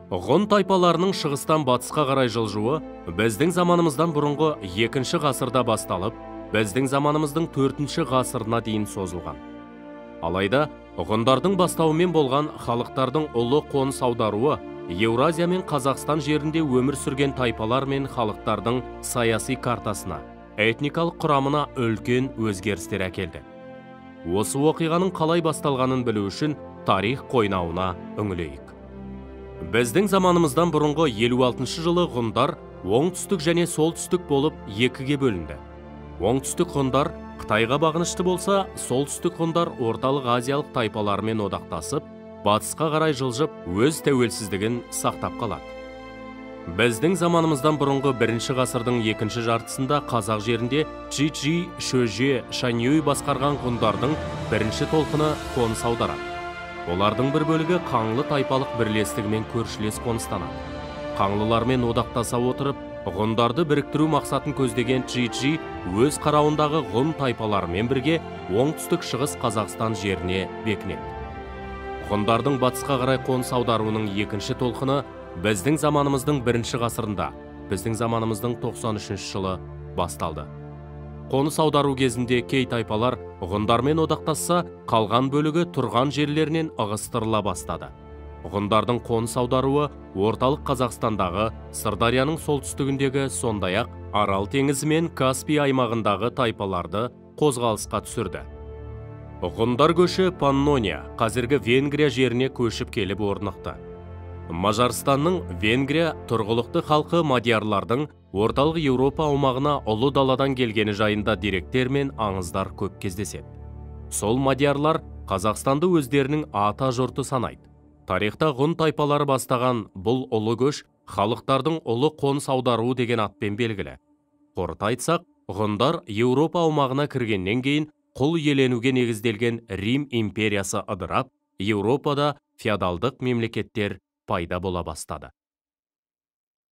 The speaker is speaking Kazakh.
Ғұн тайпаларының шығыстан батысқа қарай жылжуы біздің заманымыздан бұрынғы 2-ші ғасырда басталып, біздің заманымыздың 4-ші ғасырына дейін созылған. Алайда, ғұндардың бастауымен болған халықтардың ұлы қоныс аударуы Еуразия мен Қазақстан жерінде өмір сүрген тайпалар мен халықтардың саяси картасына, этникалық құрамына үлкен өзгерістер әкелді. Осы оқиғаның қалай басталғанын білу үшін тарих қойнауына үңілейік. Біздің заманымыздан бұрынғы 56-шы жылы ғұндар оңтүстік және солтүстік болып екіге бөлінді. Оңтүстік ғұндар Қытайға бағынышты болса, солтүстік ғұндар орталық азиялық тайпалармен одақтасып, батысқа қарай жылжып, өз тәуелсіздігін сақтап қалады. Біздің заманымыздан бұрынғы 1-ші ғасырдың 2-ші жартысында қазақ жерінде Чжи, Шөже, Шаньюй басқарған ғұндардың 1-ші толқыны қоныс аударады. Олардың бір бөлігі Қаңлы тайпалық бірлестігімен көршілес қоныстанады. Қаңлылармен одақтаса отырып, ғұндарды біріктіру мақсатын көздеген Чжи өз қарауындағы ғұн тайпаларымен бірге оңтүстік шығыс Қазақстан жеріне бекінеді. Ғұндардың батысқа қарай қоныс аударуының 2-ші толқыны біздің заманымыздың 1-ші ғасырында, біздің заманымыздың 93-ші жылы басталды. Қоныс аудару кезінде кей тайпалар ғұндармен одақтасса, қалған бөлігі тұрған жерлерінен ығыстырыла бастады. Ғұндардың қоныс аударуы орталық Қазақстандағы, Сырдарияның солтүстігіндегі, сондай-ақ Арал теңізі мен Каспий аймағындағы тайпаларды қозғалысқа түсірді. Ғұндар көші Паннония, қазіргі Венгрия жеріне көшіп келіп орнықты. Мажарстанның Венгрия тұрғылықты халқы мадиярлардың орталық Еуропа аумағына ұлы даладан келгені жайында деректер мен аңыздар көп кездеседі. Сол мадиярлар Қазақстанды өздерінің ата жұрты санайды. Тарихта ғұн тайпалары бастаған бұл ұлы көш халықтардың ұлы қоныс аударуы деген атпен белгілі. Қорыта айтсақ, ғұндар Еуропа аумағына кіргеннен кейін құл иеленуге негізделген Рим империясы ыдырап, Еуропада феодалдық мемлекеттер пайда бола бастады.